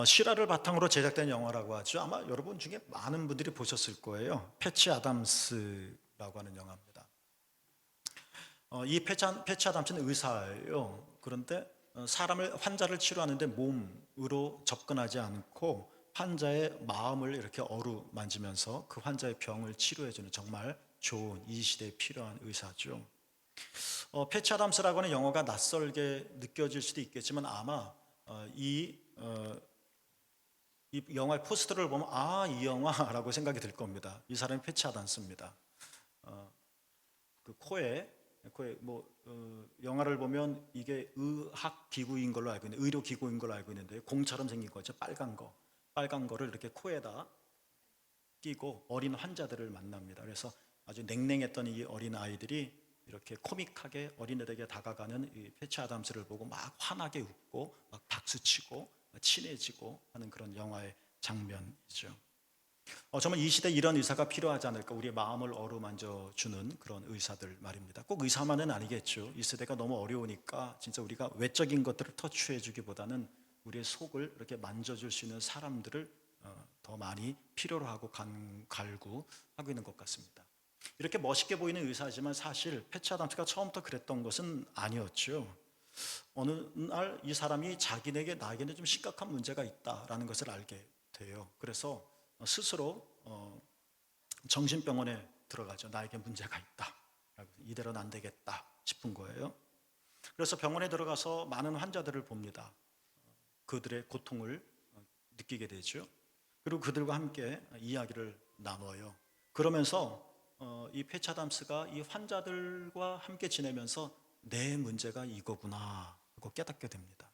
실화를 바탕으로 제작된 영화라고 하죠. 아마 여러분 중에 많은 분들이 보셨을 거예요. 패치 아담스라고 하는 영화입니다. 이 패치 아담스는 의사예요. 그런데 환자를 치료하는데 몸으로 접근하지 않고 환자의 마음을 이렇게 어루만지면서 그 환자의 병을 치료해주는 정말 좋은 이 시대에 필요한 의사죠. 패치 아담스라고 하는 영화가 낯설게 느껴질 수도 있겠지만 아마 이 영화의 포스터를 보면 이 영화라고 생각이 들 겁니다. 이 사람이 패치 아담스입니다. 그 영화를 보면 이게 의학 기구인 걸로 알고 있는데 의료 기구인 걸로 알고 있는데 공처럼 생긴 거죠. 빨간 거를 이렇게 코에다 끼고 어린 환자들을 만납니다. 그래서 아주 냉랭했던 이 어린 아이들이 이렇게 코믹하게 어린애들에게 다가가는 이 패치 아담스를 보고 막 환하게 웃고 막 박수치고 친해지고 하는 그런 영화의 장면이죠. 정말 이 시대에 이런 의사가 필요하지 않을까. 우리의 마음을 어루만져 주는 그런 의사들 말입니다. 꼭 의사만은 아니겠죠. 이 시대가 너무 어려우니까 진짜 우리가 외적인 것들을 터치해 주기보다는 우리의 속을 이렇게 만져줄 수 있는 사람들을 더 많이 필요로 하고 갈구하고 있는 것 같습니다. 이렇게 멋있게 보이는 의사지만 사실 패치 아담스가 처음부터 그랬던 것은 아니었죠. 어느 날 이 사람이 나에게는 좀 심각한 문제가 있다라는 것을 알게 돼요. 그래서 스스로 정신병원에 들어가죠. 나에게 문제가 있다. 이대로는 안 되겠다 싶은 거예요. 그래서 병원에 들어가서 많은 환자들을 봅니다. 그들의 고통을 느끼게 되죠. 그리고 그들과 함께 이야기를 나눠요. 그러면서 이 패치 아담스가 이 환자들과 함께 지내면서 내 문제가 이거구나 하고 깨닫게 됩니다.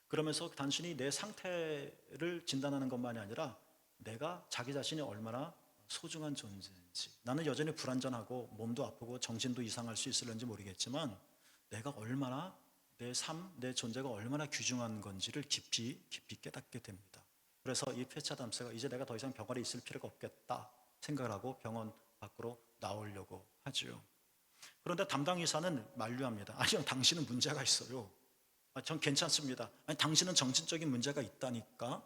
그러면서 단순히 내 상태를 진단하는 것만이 아니라 내가 자기 자신이 얼마나 소중한 존재인지, 나는 여전히 불완전하고 몸도 아프고 정신도 이상할 수 있을는지 모르겠지만 내가 얼마나 내 삶, 내 존재가 얼마나 귀중한 건지를 깊이 깨닫게 됩니다. 그래서 이 패치 아담스가 이제 내가 더 이상 병원에 있을 필요가 없겠다 생각을 하고 병원 밖으로 나오려고 하죠. 그런데 담당 의사는 만류합니다. 아니요, 당신은 문제가 있어요. 전 괜찮습니다. 아니, 당신은 정신적인 문제가 있다니까.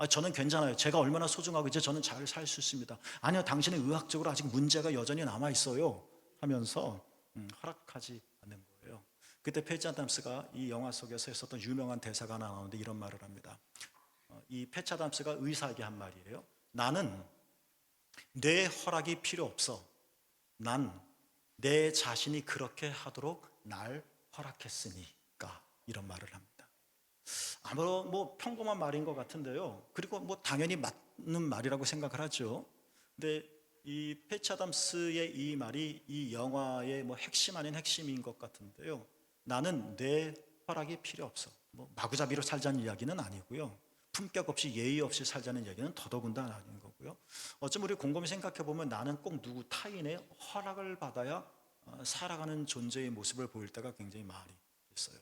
저는 괜찮아요. 제가 얼마나 소중하고 이제 저는 잘 살 수 있습니다. 아니요, 당신은 의학적으로 아직 문제가 여전히 남아 있어요. 하면서 허락하지 않는 거예요. 그때 패치 아담스가 이 영화 속에서 했었던 유명한 대사가 하나 나오는데 이런 말을 합니다. 이 패치 아담스가 의사에게 한 말이에요. 나는 내 허락이 필요 없어. 난 내 자신이 그렇게 하도록 날 허락했으니까. 이런 말을 합니다. 아무런 평범한 말인 것 같은데요. 그리고 당연히 맞는 말이라고 생각을 하죠. 근데 이 패치 아담스의 이 말이 이 영화의 핵심 아닌 핵심인 것 같은데요. 나는 내 허락이 필요 없어. 마구잡이로 살자는 이야기는 아니고요. 품격 없이 예의 없이 살자는 이야기는 더더군다나 아닌 거고요. 어쩜 우리 곰곰이 생각해 보면 나는 꼭 누구 타인의 허락을 받아야 살아가는 존재의 모습을 보일 때가 굉장히 많이 있어요.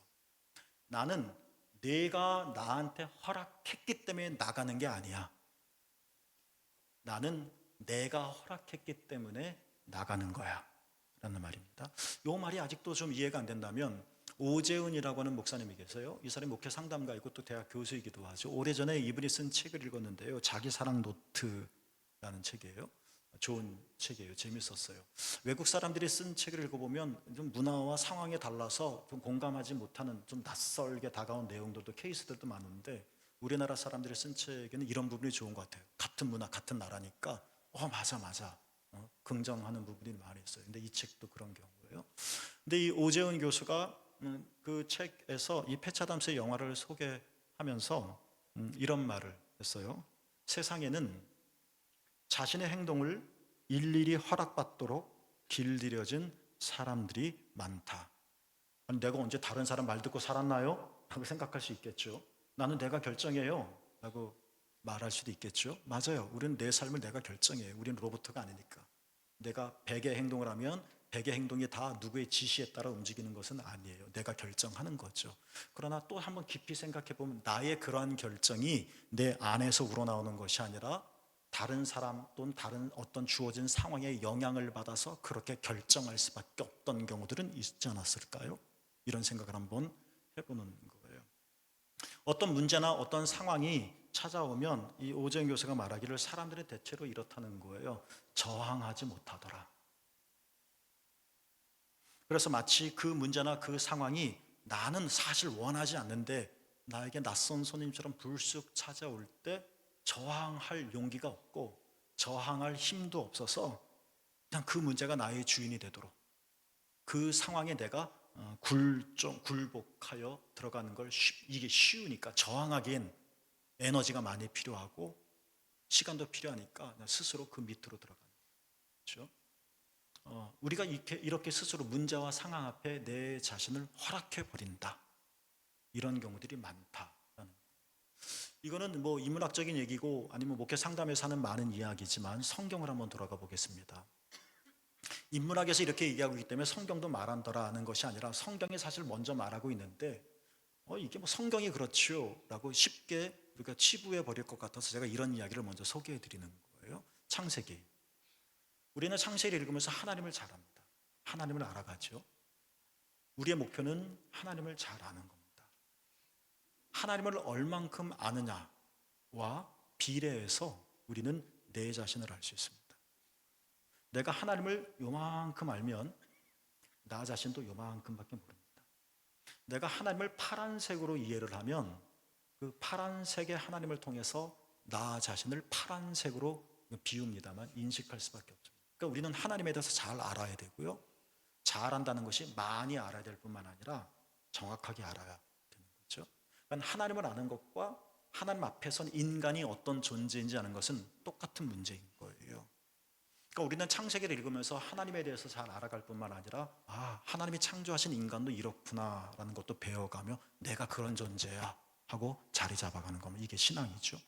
나는 내가 나한테 허락했기 때문에 나가는 게 아니야. 나는 내가 허락했기 때문에 나가는 거야. 라는 말입니다. 이 말이 아직도 좀 이해가 안 된다면 오재훈이라고 하는 목사님이 계세요. 이 사람이 목회 상담가이고 또 대학 교수이기도 하죠. 오래전에 이분이 쓴 책을 읽었는데요. 자기사랑 노트라는 책이에요. 좋은 책이에요. 재밌었어요. 외국 사람들이 쓴 책을 읽어보면 좀 문화와 상황에 달라서 좀 공감하지 못하는 좀 낯설게 다가온 내용들도 케이스들도 많은데 우리나라 사람들이 쓴 책에는 이런 부분이 좋은 것 같아요. 같은 문화, 같은 나라니까 맞아. 긍정하는 부분이 많이 있어요. 근데 이 책도 그런 경우예요. 근데 이 오재훈 교수가 그 책에서 이 패치 아담스의 영화를 소개하면서 이런 말을 했어요. 세상에는 자신의 행동을 일일이 허락받도록 길들여진 사람들이 많다. 아니, 내가 언제 다른 사람 말 듣고 살았나요? 라고 생각할 수 있겠죠. 나는 내가 결정해요 라고 말할 수도 있겠죠. 맞아요. 우리는 내 삶을 내가 결정해요. 우리는 로봇가 아니니까. 내가 100의 행동을 하면 100의 행동이 다 누구의 지시에 따라 움직이는 것은 아니에요. 내가 결정하는 거죠. 그러나 또 한번 깊이 생각해 보면 나의 그러한 결정이 내 안에서 우러나오는 것이 아니라 다른 사람 또는 다른 어떤 주어진 상황에 영향을 받아서 그렇게 결정할 수밖에 없던 경우들은 있지 않았을까요? 이런 생각을 한번 해보는 거예요. 어떤 문제나 어떤 상황이 찾아오면 이 오재영 교수가 말하기를 사람들이 대체로 이렇다는 거예요. 저항하지 못하더라. 그래서 마치 그 문제나 그 상황이 나는 사실 원하지 않는데 나에게 낯선 손님처럼 불쑥 찾아올 때 저항할 용기가 없고 저항할 힘도 없어서 그냥 그 문제가 나의 주인이 되도록 그 상황에 내가 굴복하여 들어가는 걸 이게 쉬우니까 저항하기엔 에너지가 많이 필요하고 시간도 필요하니까 스스로 그 밑으로 들어가는 거죠. 우리가 이렇게 스스로 문제와 상황 앞에 내 자신을 허락해 버린다. 이런 경우들이 많다라는 거예요. 이거는 뭐 인문학적인 얘기고 아니면 목회 상담에서 하는 많은 이야기지만 성경을 한번 돌아가 보겠습니다. 인문학에서 이렇게 얘기하고 있기 때문에 성경도 말한다라는 것이 아니라 성경이 사실 먼저 말하고 있는데 이게 뭐 성경이 그렇지요 라고 쉽게 우리가 치부해 버릴 것 같아서 제가 이런 이야기를 먼저 소개해 드리는 거예요. 창세기. 우리는 창세기를 읽으면서 하나님을 잘 압니다. 하나님을 알아가죠. 우리의 목표는 하나님을 잘 아는 겁니다. 하나님을 얼만큼 아느냐와 비례해서 우리는 내 자신을 알 수 있습니다. 내가 하나님을 요만큼 알면 나 자신도 요만큼밖에 모릅니다. 내가 하나님을 파란색으로 이해를 하면 그 파란색의 하나님을 통해서 나 자신을 파란색으로 비웁니다만 인식할 수밖에 없죠. 그러니까 우리는 하나님에 대해서 잘 알아야 되고요. 잘 안다는 것이 많이 알아야 될 뿐만 아니라 정확하게 알아야 되는 거죠. 그러니까 하나님을 아는 것과 하나님 앞에선 인간이 어떤 존재인지 아는 것은 똑같은 문제인 거예요. 그러니까 우리는 창세기를 읽으면서 하나님에 대해서 잘 알아갈 뿐만 아니라 하나님이 창조하신 인간도 이렇구나라는 것도 배워가며 내가 그런 존재야 하고 자리 잡아가는 겁니다. 이게 신앙이죠.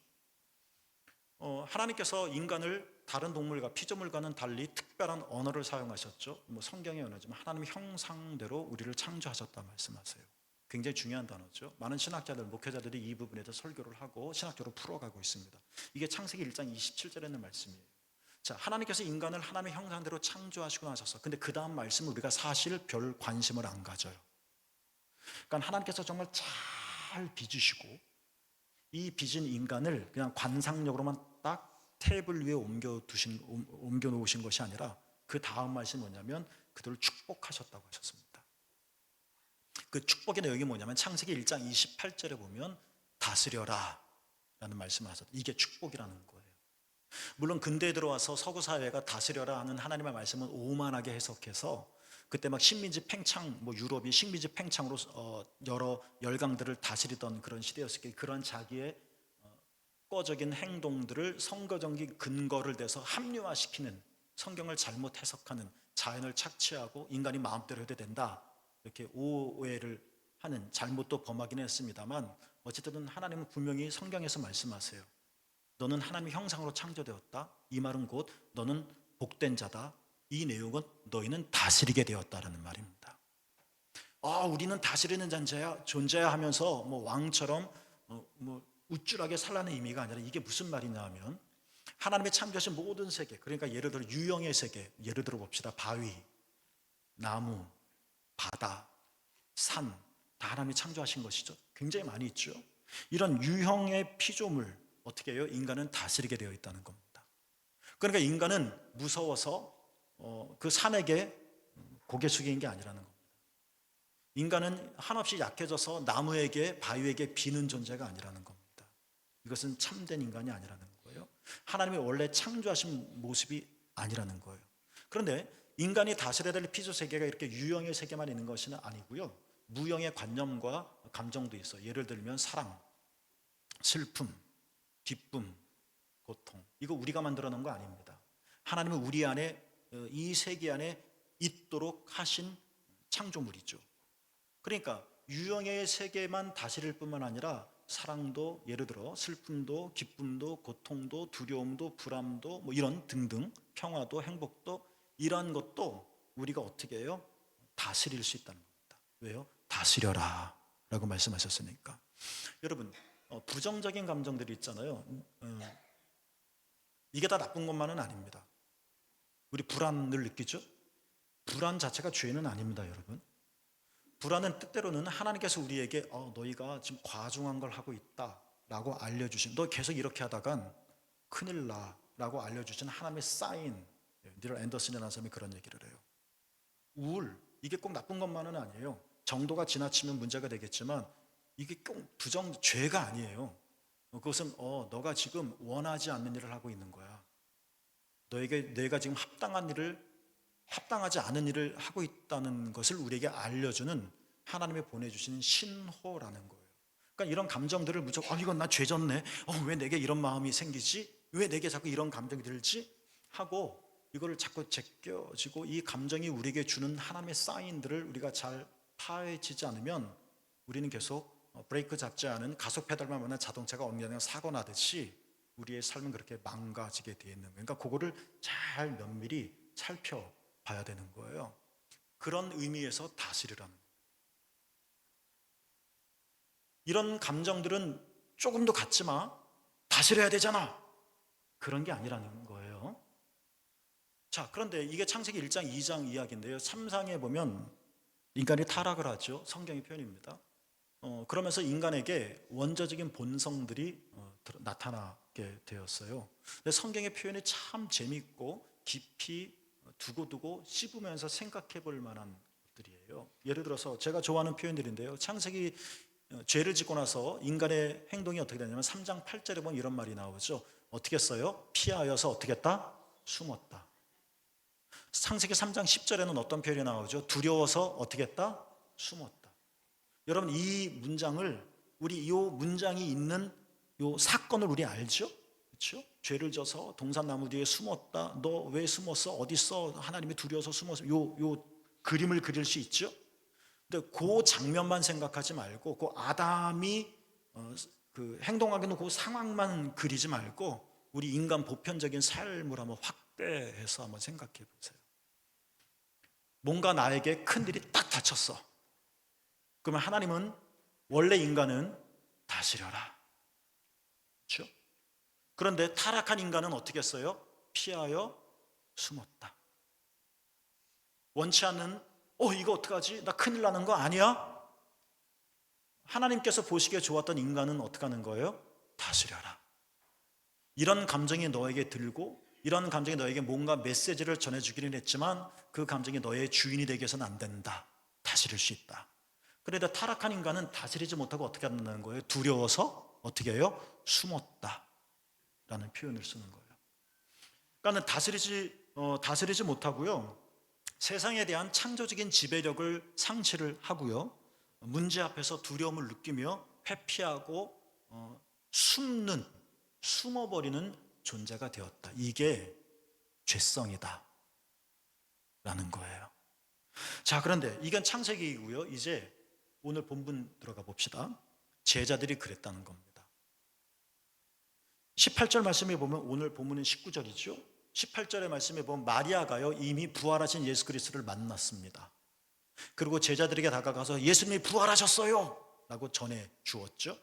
하나님께서 인간을 다른 동물과 피조물과는 달리 특별한 언어를 사용하셨죠. 뭐 성경의 언어지만 하나님의 형상대로 우리를 창조하셨다 말씀하세요. 굉장히 중요한 단어죠. 많은 신학자들, 목회자들이 이 부분에 대해서 설교를 하고 신학적으로 풀어가고 있습니다. 이게 창세기 1장 27절에 있는 말씀이에요. 자, 하나님께서 인간을 하나님의 형상대로 창조하시고 나셔서 근데 그 다음 말씀은 우리가 사실 별 관심을 안 가져요. 그러니까 하나님께서 정말 잘 빚으시고 이 빚은 인간을 그냥 관상력으로만 딱 테이블 위에 옮겨 놓으신 것이 아니라 그 다음 말씀이 뭐냐면 그들을 축복하셨다고 하셨습니다. 그 축복의 내용이 뭐냐면 창세기 1장 28절에 보면 다스려라 라는 말씀을 하셨다. 이게 축복이라는 거예요. 물론 근대에 들어와서 서구 사회가 다스려라 하는 하나님의 말씀은 오만하게 해석해서 그때 막 식민지 팽창, 유럽이 식민지 팽창으로 여러 열강들을 다스리던 그런 시대였을 때 그런 자기의 국가적인 행동들을 선거적인 근거를 대서 합리화시키는 성경을 잘못 해석하는 자연을 착취하고 인간이 마음대로 해도 된다 이렇게 오해를 하는 잘못도 범하긴 했습니다만 어쨌든 하나님은 분명히 성경에서 말씀하세요. 너는 하나님의 형상으로 창조되었다. 이 말은 곧 너는 복된 자다. 이 내용은 너희는 다스리게 되었다라는 말입니다. 우리는 다스리는 존재야 하면서 왕처럼 우쭐하게 살라는 의미가 아니라 이게 무슨 말이냐 하면 하나님의 창조하신 모든 세계, 그러니까 예를 들어 유형의 세계, 예를 들어 봅시다. 바위, 나무, 바다, 산, 다 하나님이 창조하신 것이죠. 굉장히 많이 있죠. 이런 유형의 피조물 어떻게 해요? 인간은 다스리게 되어 있다는 겁니다. 그러니까 인간은 무서워서 그 산에게 고개 숙이는 게 아니라는 겁니다. 인간은 한없이 약해져서 나무에게 바위에게 비는 존재가 아니라는 겁니다. 이것은 참된 인간이 아니라는 거예요. 하나님이 원래 창조하신 모습이 아니라는 거예요. 그런데 인간이 다스려야 될 피조 세계가 이렇게 유형의 세계만 있는 것은 아니고요. 무형의 관념과 감정도 있어요. 예를 들면 사랑, 슬픔, 기쁨, 고통. 이거 우리가 만들어 놓은 거 아닙니다. 하나님은 우리 안에 이 세계 안에 있도록 하신 창조물이죠. 그러니까 유형의 세계만 다스릴 뿐만 아니라 사랑도 예를 들어 슬픔도 기쁨도 고통도 두려움도 불안도 이런 등등 평화도 행복도 이런 것도 우리가 어떻게 해요? 다스릴 수 있다는 겁니다. 왜요? 다스려라 라고 말씀하셨으니까. 여러분 부정적인 감정들이 있잖아요. 이게 다 나쁜 것만은 아닙니다. 우리 불안을 느끼죠? 불안 자체가 죄는 아닙니다, 여러분. 불안은 때때로는 하나님께서 우리에게 너희가 지금 과중한 걸 하고 있다 라고 알려주신, 너 계속 이렇게 하다간 큰일 나 라고 알려주신 하나님의 사인. 닐 앤더슨이라는 사람이 그런 얘기를 해요. 우울, 이게 꼭 나쁜 것만은 아니에요. 정도가 지나치면 문제가 되겠지만 이게 꼭 죄가 아니에요. 그것은 너가 지금 원하지 않는 일을 하고 있는 거야. 내가 지금 합당하지 않은 일을 하고 있다는 것을 우리에게 알려주는 하나님이 보내주신 신호라는 거예요. 그러니까 이런 감정들을 무조건 이건 나 죄졌네, 왜 내게 이런 마음이 생기지, 왜 내게 자꾸 이런 감정이 들지 하고 이거를 자꾸 제껴지고, 이 감정이 우리에게 주는 하나님의 사인들을 우리가 잘 파헤치지 않으면 우리는 계속 브레이크 잡지 않은 가속 페달만 보는 자동차가 언젠가 사고 나듯이 우리의 삶은 그렇게 망가지게 되어 있는 거예요. 그러니까 그거를 잘 면밀히 살펴봐야 되는 거예요. 그런 의미에서 다스리라는 거예요. 이런 감정들은 조금도 갖지 마, 다스려야 되잖아, 그런 게 아니라는 거예요. 자, 그런데 이게 창세기 1장 2장 이야기인데요, 3장에 보면 인간이 타락을 하죠. 성경의 표현입니다. 그러면서 인간에게 원조적인 본성들이 나타나게 되었어요. 근데 성경의 표현이 참 재미있고 깊이 두고두고 씹으면서 생각해 볼 만한 것들이에요. 예를 들어서 제가 좋아하는 표현들인데요, 창세기 죄를 짓고 나서 인간의 행동이 어떻게 되냐면 3장 8절에 보면 이런 말이 나오죠. 어떻게 써요? 피하여서 어떻게 했다? 숨었다. 창세기 3장 10절에는 어떤 표현이 나오죠? 두려워서 어떻게 했다? 숨었다. 여러분, 이 문장을, 이 문장이 있는 이 사건을 우리 알죠? 그렇죠? 죄를 져서 동산나무 뒤에 숨었다. 너 왜 숨었어? 어디 있어? 하나님이 두려워서 숨었어. 요 그림을 그릴 수 있죠? 근데 그 장면만 생각하지 말고, 그 아담이 그 행동하게 놓고 그 상황만 그리지 말고 우리 인간 보편적인 삶을 한번 확대해서 한번 생각해 보세요. 뭔가 나에게 큰일이 딱 닥쳤어. 그러면 하나님은 원래 인간은 다스려라, 그렇죠? 그런데 타락한 인간은 어떻게 했어요? 피하여 숨었다. 원치 않는 이거 어떡하지? 나 큰일 나는 거 아니야? 하나님께서 보시기에 좋았던 인간은 어떻게 하는 거예요? 다스려라. 이런 감정이 너에게 들고 이런 감정이 너에게 뭔가 메시지를 전해주기는 했지만 그 감정이 너의 주인이 되게 해서는 안 된다. 다스릴 수 있다. 그런데 타락한 인간은 다스리지 못하고 어떻게 한다는 거예요? 두려워서 어떻게 해요? 숨었다 라는 표현을 쓰는 거예요. 그러니까 다스리지 못하고요, 세상에 대한 창조적인 지배력을 상실을 하고요, 문제 앞에서 두려움을 느끼며 회피하고 숨어버리는 존재가 되었다. 이게 죄성이다 라는 거예요. 자, 그런데 이건 창세기이고요. 이제 오늘 본문 들어가 봅시다. 제자들이 그랬다는 겁니다. 18절 말씀에 보면, 오늘 본문은 19절이죠. 18절의 말씀에 보면 마리아가요 이미 부활하신 예수 그리스도를 만났습니다. 그리고 제자들에게 다가가서 예수님이 부활하셨어요 라고 전해 주었죠.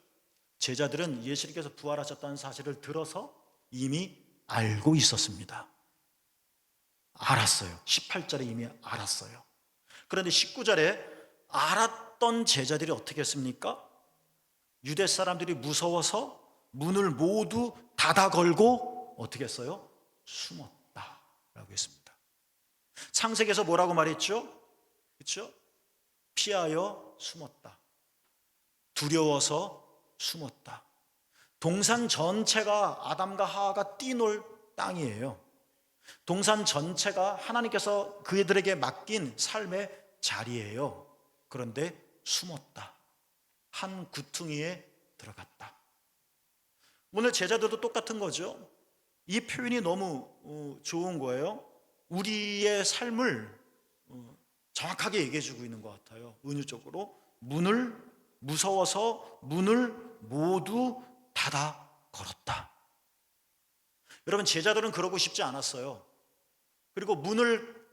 제자들은 예수님께서 부활하셨다는 사실을 들어서 이미 알고 있었습니다. 알았어요. 18절에 이미 알았어요. 그런데 19절에 알았던 제자들이 어떻게 했습니까? 유대 사람들이 무서워서 문을 모두 닫아 걸고 어떻게 했어요? 숨었다 라고 했습니다. 창세기에서 뭐라고 말했죠? 그렇죠? 피하여 숨었다. 두려워서 숨었다. 동산 전체가 아담과 하와가 뛰놀 땅이에요. 동산 전체가 하나님께서 그들에게 맡긴 삶의 자리예요. 그런데 숨었다. 한 구퉁이에 들어갔다. 오늘 제자들도 똑같은 거죠. 이 표현이 너무 좋은 거예요. 우리의 삶을 정확하게 얘기해 주고 있는 것 같아요. 은유적으로 무서워서 문을 모두 닫아 걸었다. 여러분, 제자들은 그러고 싶지 않았어요. 그리고 문을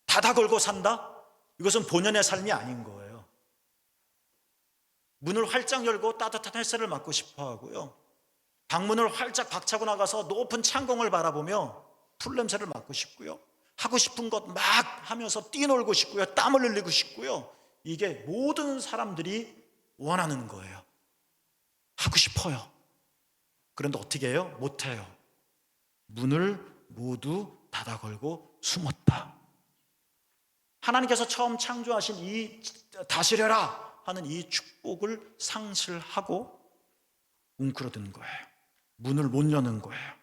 닫아 걸고 산다? 이것은 본연의 삶이 아닌 거예요. 문을 활짝 열고 따뜻한 햇살을 맞고 싶어 하고요, 방문을 활짝 박차고 나가서 높은 창공을 바라보며 풀냄새를 맡고 싶고요, 하고 싶은 것 막 하면서 뛰놀고 싶고요, 땀을 흘리고 싶고요, 이게 모든 사람들이 원하는 거예요. 하고 싶어요. 그런데 어떻게 해요? 못해요. 문을 모두 닫아 걸고 숨었다. 하나님께서 처음 창조하신 이 다스려라 하는 이 축복을 상실하고 웅크러드는 거예요. 문을 못 여는 거예요.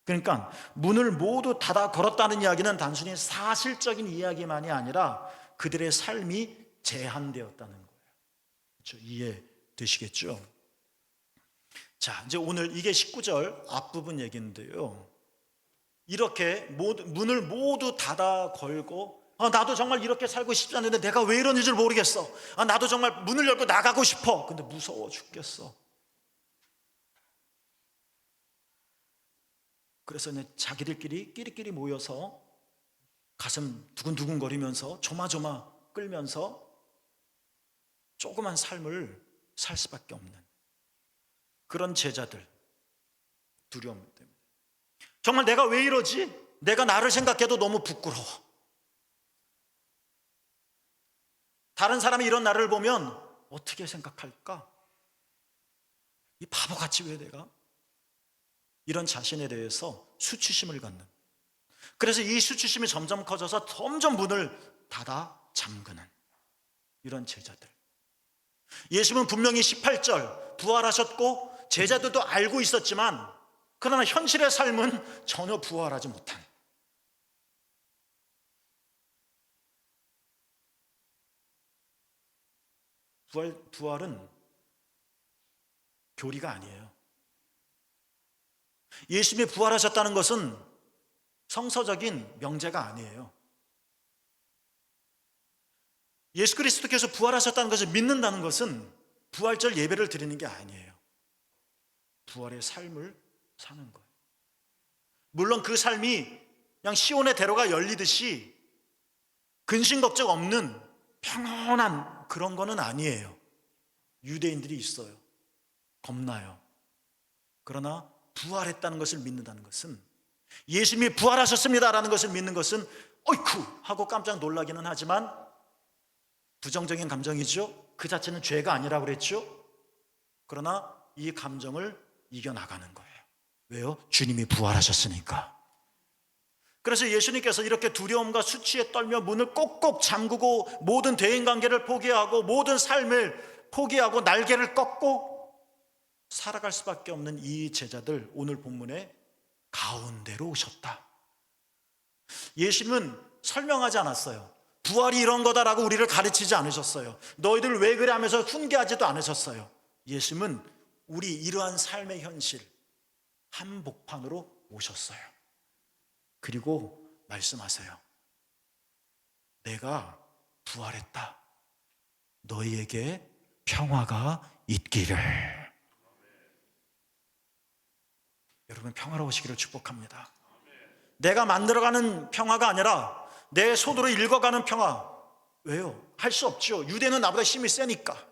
그러니까 문을 모두 닫아 걸었다는 이야기는 단순히 사실적인 이야기만이 아니라 그들의 삶이 제한되었다는 거예요. 그렇죠? 이해되시겠죠? 자, 이제 오늘 이게 19절 앞부분 얘기인데요. 이렇게 문을 모두 닫아 걸고 나도 정말 이렇게 살고 싶지 않은데 내가 왜 이러는 줄 모르겠어. 나도 정말 문을 열고 나가고 싶어. 근데 무서워 죽겠어. 그래서 자기들끼리 끼리끼리 모여서 가슴 두근두근 거리면서 조마조마 끌면서 조그만 삶을 살 수밖에 없는 그런 제자들, 두려움 때문에. 정말 내가 왜 이러지? 내가 나를 생각해도 너무 부끄러워. 다른 사람이 이런 나를 보면 어떻게 생각할까? 이 바보같이 왜 내가? 이런 자신에 대해서 수치심을 갖는. 그래서 이 수치심이 점점 커져서 점점 문을 닫아 잠그는 이런 제자들. 예수님은 분명히 18절 부활하셨고 제자들도 알고 있었지만 그러나 현실의 삶은 전혀 부활하지 못한. 부활은 교리가 아니에요. 예수님이 부활하셨다는 것은 성서적인 명제가 아니에요. 예수 그리스도께서 부활하셨다는 것을 믿는다는 것은 부활절 예배를 드리는 게 아니에요. 부활의 삶을 사는 거예요. 물론 그 삶이 그냥 시온의 대로가 열리듯이 근심 걱정 없는 평온한 그런 거는 아니에요. 유대인들이 있어요. 겁나요. 그러나 부활했다는 것을 믿는다는 것은, 예수님이 부활하셨습니다라는 것을 믿는 것은 어이쿠 하고 깜짝 놀라기는 하지만 부정적인 감정이죠. 그 자체는 죄가 아니라고 그랬죠. 그러나 이 감정을 이겨나가는 거예요. 왜요? 주님이 부활하셨으니까. 그래서 예수님께서 이렇게 두려움과 수치에 떨며 문을 꼭꼭 잠그고 모든 대인관계를 포기하고 모든 삶을 포기하고 날개를 꺾고 살아갈 수밖에 없는 이 제자들, 오늘 본문에 가운데로 오셨다. 예수님은 설명하지 않았어요. 부활이 이런 거다라고 우리를 가르치지 않으셨어요. 너희들 왜 그래 하면서 훈계하지도 않으셨어요. 예수님은 우리 이러한 삶의 현실 한복판으로 오셨어요. 그리고 말씀하세요. 내가 부활했다. 너희에게 평화가 있기를. 여러분, 평화로우시기를 축복합니다. 내가 만들어가는 평화가 아니라 내 손으로 읽어가는 평화. 왜요? 할 수 없죠. 유대는 나보다 힘이 세니까.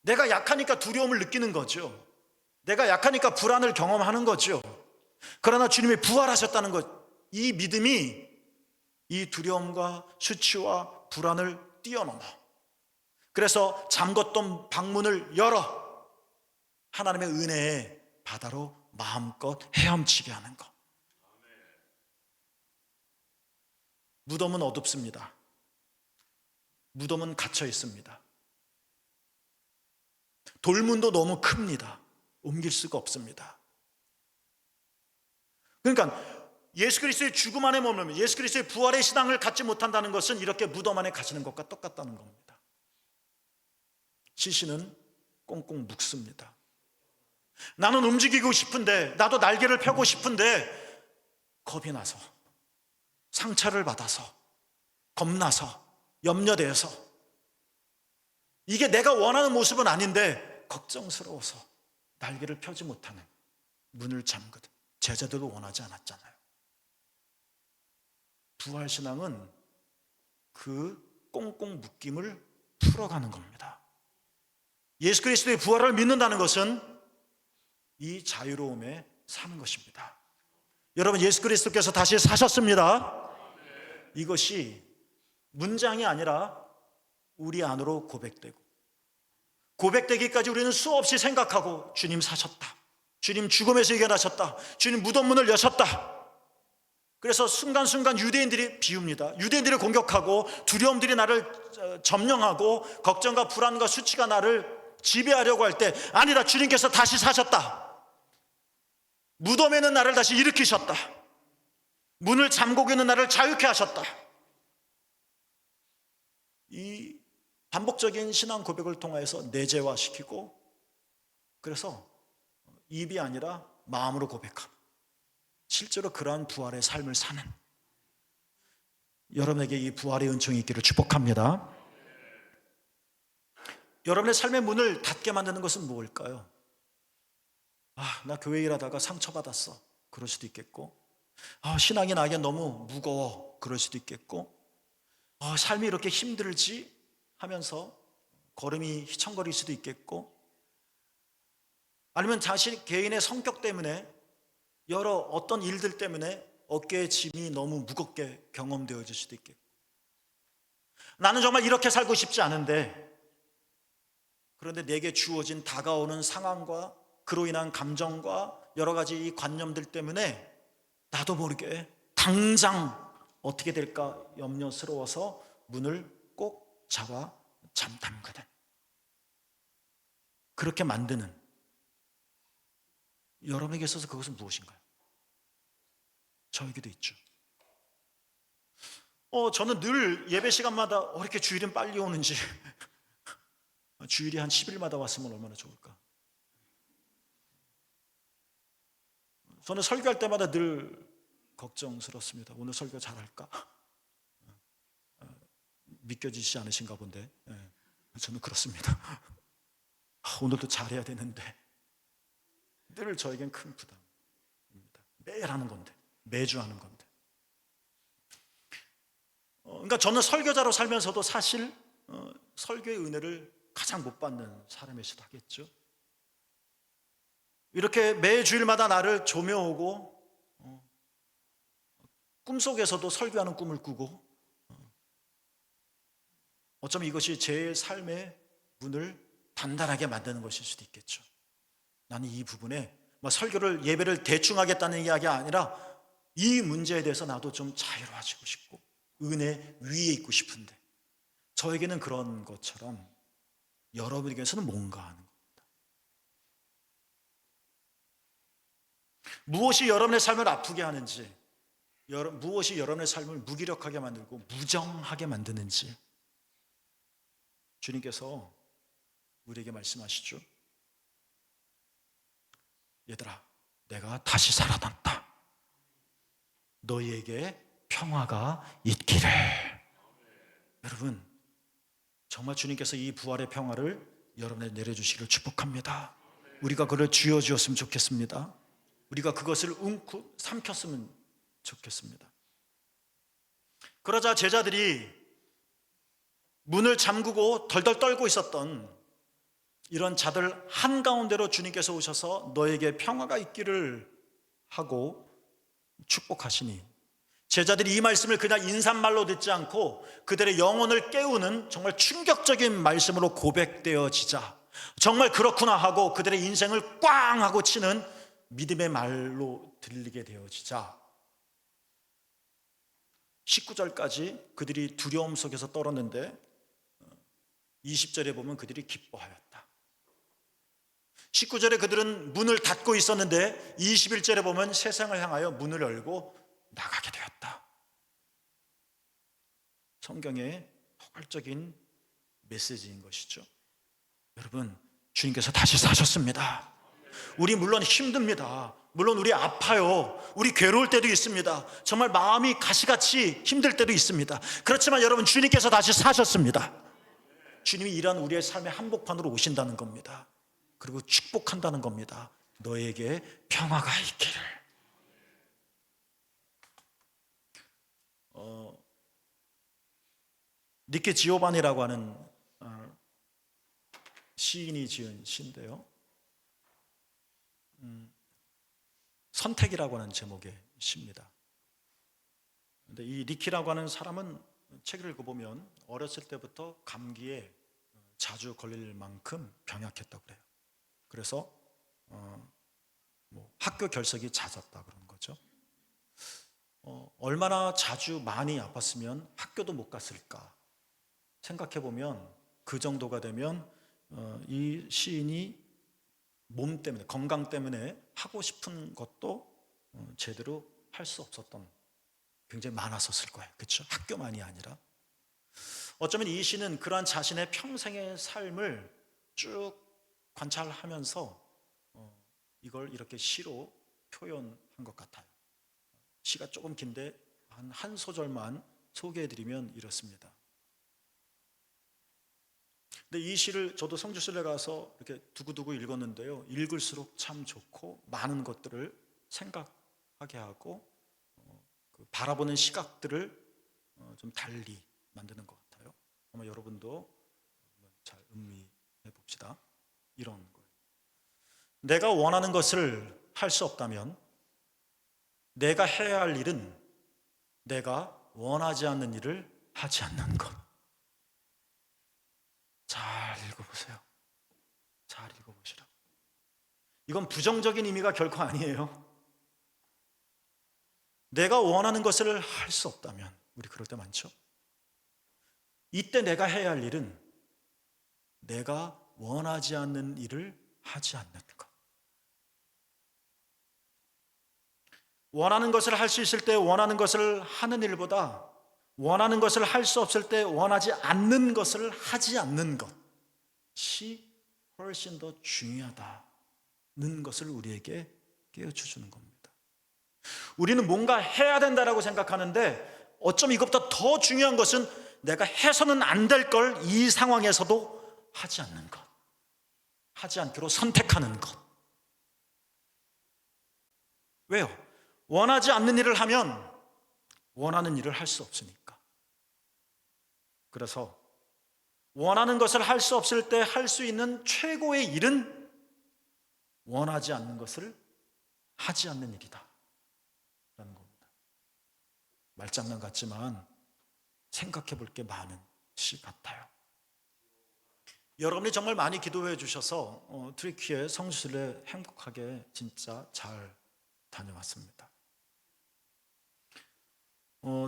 내가 약하니까 두려움을 느끼는 거죠. 내가 약하니까 불안을 경험하는 거죠. 그러나 주님이 부활하셨다는 것, 이 믿음이 이 두려움과 수치와 불안을 뛰어넘어. 그래서 잠궜던 방문을 열어 하나님의 은혜의 바다로 마음껏 헤엄치게 하는 것. 무덤은 어둡습니다. 무덤은 갇혀 있습니다. 돌문도 너무 큽니다. 옮길 수가 없습니다. 그러니까 예수 그리스도의 죽음 안에 머물면, 예수 그리스도의 부활의 신앙을 갖지 못한다는 것은 이렇게 무덤 안에 갇히는 것과 똑같다는 겁니다. 시신은 꽁꽁 묵습니다. 나는 움직이고 싶은데, 나도 날개를 펴고 싶은데 겁이 나서, 상처를 받아서, 겁나서, 염려돼서, 이게 내가 원하는 모습은 아닌데 걱정스러워서 날개를 펴지 못하는, 문을 잠그듯. 제자들도 원하지 않았잖아요. 부활신앙은 그 꽁꽁 묶임을 풀어가는 겁니다. 예수 그리스도의 부활을 믿는다는 것은 이 자유로움에 사는 것입니다. 여러분, 예수 그리스도께서 다시 사셨습니다. 이것이 문장이 아니라 우리 안으로 고백되고, 고백되기까지 우리는 수없이 생각하고, 주님 사셨다, 주님 죽음에서 이겨나셨다, 주님 무덤 문을 여셨다. 그래서 순간순간 유대인들이 비웁니다. 유대인들을 공격하고 두려움들이 나를 점령하고 걱정과 불안과 수치가 나를 지배하려고 할 때, 아니다, 주님께서 다시 사셨다, 무덤에는 나를 다시 일으키셨다, 문을 잠그고 있는 나를 자유케 하셨다. 이 반복적인 신앙 고백을 통해서 내재화시키고, 그래서 입이 아니라 마음으로 고백하고 실제로 그러한 부활의 삶을 사는 여러분에게 이 부활의 은총이 있기를 축복합니다. 여러분의 삶의 문을 닫게 만드는 것은 무엇일까요? 나 교회 일하다가 상처받았어, 그럴 수도 있겠고, 신앙이 나에게 너무 무거워, 그럴 수도 있겠고, 삶이 이렇게 힘들지 하면서 걸음이 휘청거릴 수도 있겠고, 아니면 자신 개인의 성격 때문에, 여러 어떤 일들 때문에 어깨에 짐이 너무 무겁게 경험되어질 수도 있겠고, 나는 정말 이렇게 살고 싶지 않은데, 그런데 내게 주어진 다가오는 상황과 그로 인한 감정과 여러 가지 이 관념들 때문에 나도 모르게 당장 어떻게 될까 염려스러워서 문을 꼭 잡아 잠담거든. 그렇게 만드는 여러분에게 있어서 그것은 무엇인가요? 저에게도 있죠. 저는 늘 예배 시간마다 이렇게 주일은 빨리 오는지 주일이 한 10일마다 왔으면 얼마나 좋을까. 저는 설교할 때마다 늘 걱정스럽습니다. 오늘 설교 잘할까? 믿겨지지 않으신가 본데, 저는 그렇습니다. 오늘도 잘해야 되는데, 늘 저에겐 큰 부담입니다. 매일 하는 건데, 매주 하는 건데. 그러니까 저는 설교자로 살면서도 사실 설교의 은혜를 가장 못 받는 사람일 수도 하겠죠. 이렇게 매 주일마다 나를 조며오고, 꿈속에서도 설교하는 꿈을 꾸고, 어쩌면 이것이 제 삶의 문을 단단하게 만드는 것일 수도 있겠죠. 나는 이 부분에 설교를, 예배를 대충 하겠다는 이야기가 아니라 이 문제에 대해서 나도 좀 자유로워지고 싶고 은혜 위에 있고 싶은데, 저에게는 그런 것처럼 여러분에게서는 뭔가 하는 겁니다. 무엇이 여러분의 삶을 아프게 하는지, 무엇이 여러분의 삶을 무기력하게 만들고 무정하게 만드는지 주님께서 우리에게 말씀하시죠. 얘들아, 내가 다시 살아났다. 너희에게 평화가 있기를. 여러분, 정말 주님께서 이 부활의 평화를 여러분에게 내려주시기를 축복합니다. 우리가 그걸 쥐어주었으면 좋겠습니다. 우리가 그것을 삼켰으면 좋겠습니다. 그러자 제자들이 문을 잠그고 덜덜 떨고 있었던 이런 자들 한가운데로 주님께서 오셔서 너에게 평화가 있기를 하고 축복하시니, 제자들이 이 말씀을 그냥 인사말로 듣지 않고 그들의 영혼을 깨우는 정말 충격적인 말씀으로 고백되어지자, 정말 그렇구나 하고 그들의 인생을 꽝 하고 치는 믿음의 말로 들리게 되어지자, 19절까지 그들이 두려움 속에서 떨었는데 20절에 보면 그들이 기뻐하였다. 19절에 그들은 문을 닫고 있었는데 21절에 보면 세상을 향하여 문을 열고 나가게 되었다. 성경의 포괄적인 메시지인 것이죠. 여러분, 주님께서 다시 사셨습니다. 우리 물론 힘듭니다. 물론 우리 아파요. 우리 괴로울 때도 있습니다. 정말 마음이 가시같이 힘들 때도 있습니다. 그렇지만 여러분, 주님께서 다시 사셨습니다. 주님이 이런 우리의 삶의 한복판으로 오신다는 겁니다. 그리고 축복한다는 겁니다. 너에게 평화가 있기를. 니케 지오반이라고 하는 시인이 지은 시인데요, 선택이라고 하는 제목의 시입니다. 근데 이 니키라고 하는 사람은 책을 읽어보면 어렸을 때부터 감기에 자주 걸릴 만큼 병약했다고 그래요. 그래서 학교 결석이 잦았다 그러는 거죠. 얼마나 자주 많이 아팠으면 학교도 못 갔을까 생각해 보면 그 정도가 되면 이 시인이 몸 때문에, 건강 때문에 하고 싶은 것도 제대로 할 수 없었던, 굉장히 많았었을 거예요. 그렇죠? 학교만이 아니라. 어쩌면 이 시는 그러한 자신의 평생의 삶을 쭉 관찰하면서 이걸 이렇게 시로 표현한 것 같아요. 시가 조금 긴데 한 소절만 소개해드리면 이렇습니다. 근데 이 시를 저도 성지순례 가서 이렇게 두고두고 읽었는데요, 읽을수록 참 좋고 많은 것들을 생각하게 하고 그 바라보는 시각들을 좀 달리 만드는 것 같아요. 아마 여러분도 잘 음미해 봅시다. 이런 거예요. 내가 원하는 것을 할 수 없다면 내가 해야 할 일은 내가 원하지 않는 일을 하지 않는 것. 잘 읽어보세요. 잘 읽어보시라. 이건 부정적인 의미가 결코 아니에요. 내가 원하는 것을 할 수 없다면, 우리 그럴 때 많죠? 이때 내가 해야 할 일은 내가 원하지 않는 일을 하지 않는 것. 원하는 것을 할 수 있을 때 원하는 것을 하는 일보다 원하는 것을 할 수 없을 때 원하지 않는 것을 하지 않는 것이 훨씬 더 중요하다는 것을 우리에게 깨우쳐주는 겁니다. 우리는 뭔가 해야 된다라고 생각하는데 어쩜 이것보다 더 중요한 것은 내가 해서는 안 될 걸 이 상황에서도 하지 않는 것, 하지 않기로 선택하는 것. 왜요? 원하지 않는 일을 하면 원하는 일을 할 수 없으니까. 그래서 원하는 것을 할 수 없을 때 할 수 있는 최고의 일은 원하지 않는 것을 하지 않는 일이다 라는 겁니다. 말장난 같지만 생각해 볼 게 많은 시 같아요. 여러분이 정말 많이 기도해 주셔서 트리키의 성지순례 행복하게 진짜 잘 다녀왔습니다.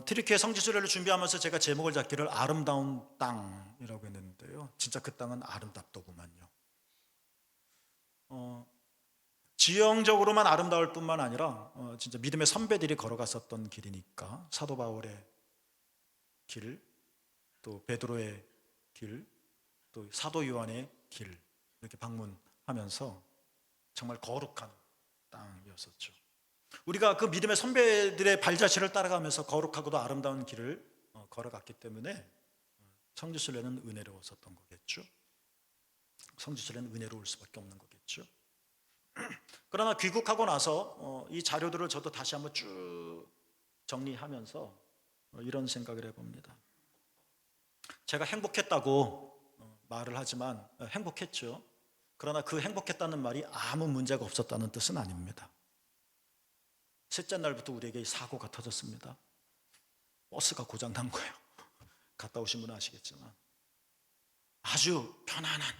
트리키의 성지순례를 준비하면서 제가 제목을 잡기를 아름다운 땅이라고 했는데요, 진짜 그 땅은 아름답더구만요. 지형적으로만 아름다울 뿐만 아니라 진짜 믿음의 선배들이 걸어갔었던 길이니까 사도 바울의 길, 또 베드로의 길, 또 사도 요한의 길, 이렇게 방문하면서 정말 거룩한 땅이었었죠. 우리가 그 믿음의 선배들의 발자취를 따라가면서 거룩하고도 아름다운 길을 걸어갔기 때문에 성지순례는 은혜로웠었던 거겠죠. 성지순례는 은혜로울 수밖에 없는 거겠죠. 그러나 귀국하고 나서 이 자료들을 저도 다시 한번 쭉 정리하면서 이런 생각을 해봅니다. 제가 행복했다고 말을 하지만 행복했죠. 그러나 그 행복했다는 말이 아무 문제가 없었다는 뜻은 아닙니다. 셋째 날부터 우리에게 사고가 터졌습니다. 버스가 고장난 거예요. 갔다 오신 분은 아시겠지만 아주 편안한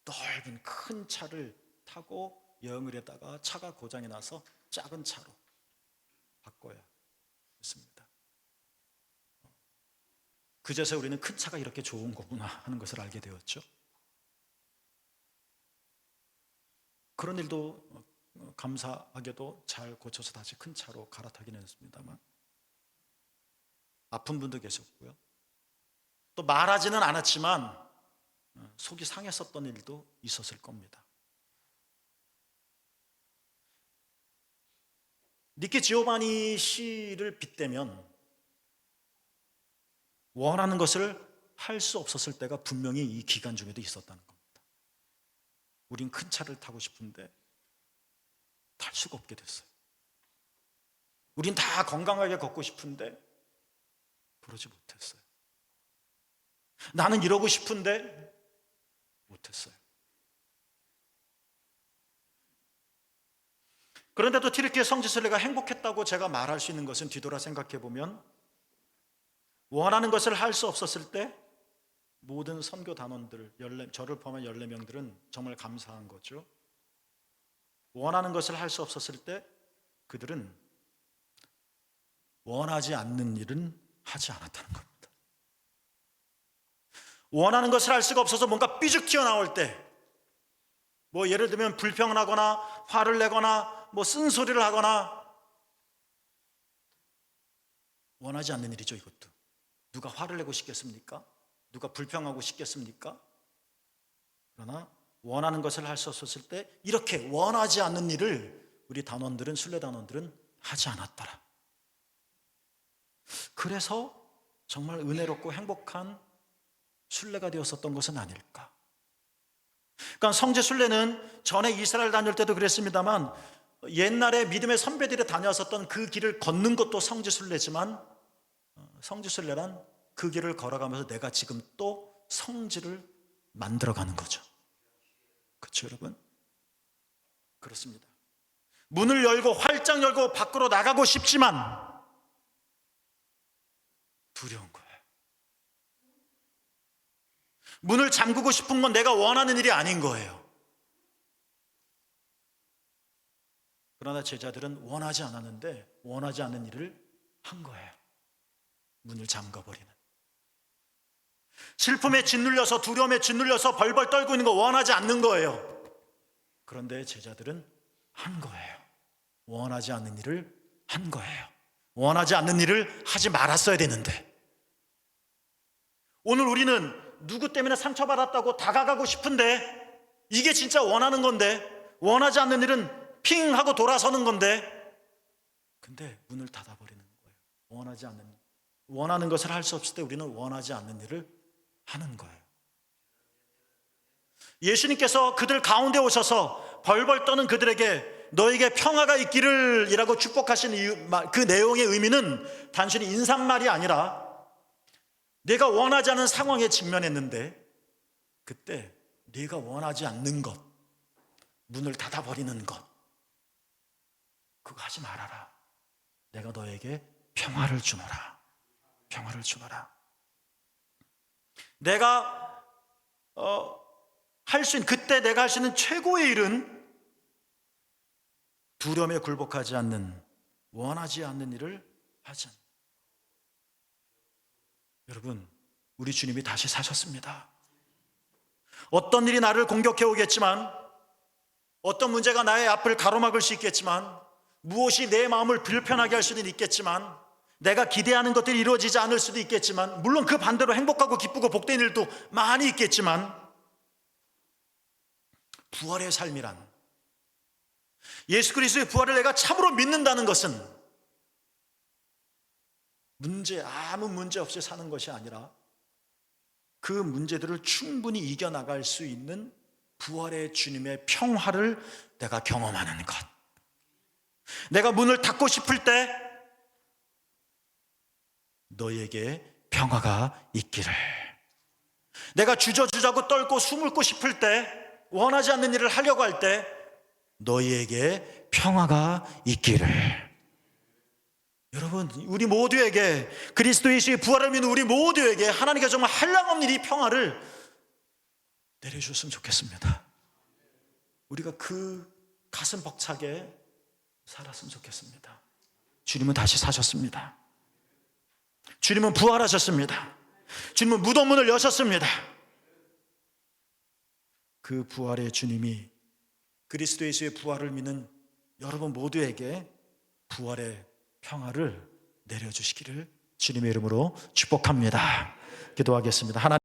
넓은 큰 차를 타고 여행을 했다가 차가 고장이 나서 작은 차로 바꿔야 했습니다. 그제서야 우리는 큰 차가 이렇게 좋은 거구나 하는 것을 알게 되었죠. 그런 일도 감사하게도 잘 고쳐서 다시 큰 차로 갈아타기는 했습니다만 아픈 분도 계셨고요. 또 말하지는 않았지만 속이 상했었던 일도 있었을 겁니다. 니키 지오바니 씨를 빗대면 원하는 것을 할 수 없었을 때가 분명히 이 기간 중에도 있었다는 겁니다. 우린 큰 차를 타고 싶은데 탈 수가 없게 됐어요. 우린 다 건강하게 걷고 싶은데 그러지 못했어요. 나는 이러고 싶은데 못했어요. 그런데도 트리키의 성지순례가 행복했다고 제가 말할 수 있는 것은 뒤돌아 생각해 보면 원하는 것을 할 수 없었을 때 모든 선교 단원들, 저를 포함한 14명들은 정말 감사한 거죠. 원하는 것을 할 수 없었을 때 그들은 원하지 않는 일은 하지 않았다는 겁니다. 원하는 것을 할 수가 없어서 뭔가 삐죽 튀어나올 때, 뭐 예를 들면 불평을 하거나 화를 내거나 뭐 쓴소리를 하거나, 원하지 않는 일이죠. 이것도 누가 화를 내고 싶겠습니까? 누가 불평하고 싶겠습니까? 그러나 원하는 것을 할 수 없었을 때 이렇게 원하지 않는 일을 우리 단원들은, 순례 단원들은 하지 않았더라. 그래서 정말 은혜롭고 행복한 순례가 되었었던 것은 아닐까. 그러니까 성지 순례는 전에 이스라엘 다닐 때도 그랬습니다만, 옛날에 믿음의 선배들이 다녔었던 그 길을 걷는 것도 성지 순례지만, 성지 순례란 그 길을 걸어가면서 내가 지금 또 성지를 만들어가는 거죠. 그렇죠, 여러분? 그렇습니다. 문을 열고 활짝 열고 밖으로 나가고 싶지만 두려운 거예요. 문을 잠그고 싶은 건 내가 원하는 일이 아닌 거예요. 그러나 제자들은 원하지 않았는데 원하지 않는 일을 한 거예요. 문을 잠가버리는. 슬픔에 짓눌려서, 두려움에 짓눌려서 벌벌 떨고 있는 거 원하지 않는 거예요. 그런데 제자들은 한 거예요. 원하지 않는 일을 한 거예요. 원하지 않는 일을 하지 말았어야 되는데, 오늘 우리는 누구 때문에 상처받았다고 다가가고 싶은데, 이게 진짜 원하는 건데, 원하지 않는 일은 핑 하고 돌아서는 건데, 근데 문을 닫아버리는 거예요. 원하는 것을 할 수 없을 때 우리는 원하지 않는 일을 하는 거예요. 예수님께서 그들 가운데 오셔서 벌벌 떠는 그들에게 너에게 평화가 있기를 이라고 축복하신 그 내용의 의미는 단순히 인사말이 아니라, 내가 원하지 않은 상황에 직면했는데 그때 네가 원하지 않는 것, 문을 닫아버리는 것, 그거 하지 말아라. 내가 너에게 평화를 주노라. 평화를 주노라. 내가 그때 내가 할 수 있는 최고의 일은 두려움에 굴복하지 않는, 원하지 않는 일을 하지 않는. 여러분, 우리 주님이 다시 사셨습니다. 어떤 일이 나를 공격해 오겠지만, 어떤 문제가 나의 앞을 가로막을 수 있겠지만, 무엇이 내 마음을 불편하게 할 수는 있겠지만, 내가 기대하는 것들이 이루어지지 않을 수도 있겠지만, 물론 그 반대로 행복하고 기쁘고 복된 일도 많이 있겠지만, 부활의 삶이란, 예수 그리스도의 부활을 내가 참으로 믿는다는 것은 아무 문제 없이 사는 것이 아니라 그 문제들을 충분히 이겨나갈 수 있는 부활의 주님의 평화를 내가 경험하는 것. 내가 문을 닫고 싶을 때 너에게 평화가 있기를. 내가 주저주저하고 떨고 숨고 싶을 때, 원하지 않는 일을 하려고 할 때 너희에게 평화가 있기를. 여러분, 우리 모두에게, 그리스도 예수의 부활을 믿는 우리 모두에게 하나님께서 정말 한량없는 이 평화를 내려주셨으면 좋겠습니다. 우리가 그 가슴 벅차게 살았으면 좋겠습니다. 주님은 다시 사셨습니다. 주님은 부활하셨습니다. 주님은 무덤문을 여셨습니다. 그 부활의 주님이 그리스도 예수의 부활을 믿는 여러분 모두에게 부활의 평화를 내려주시기를 주님의 이름으로 축복합니다. 기도하겠습니다. 하나님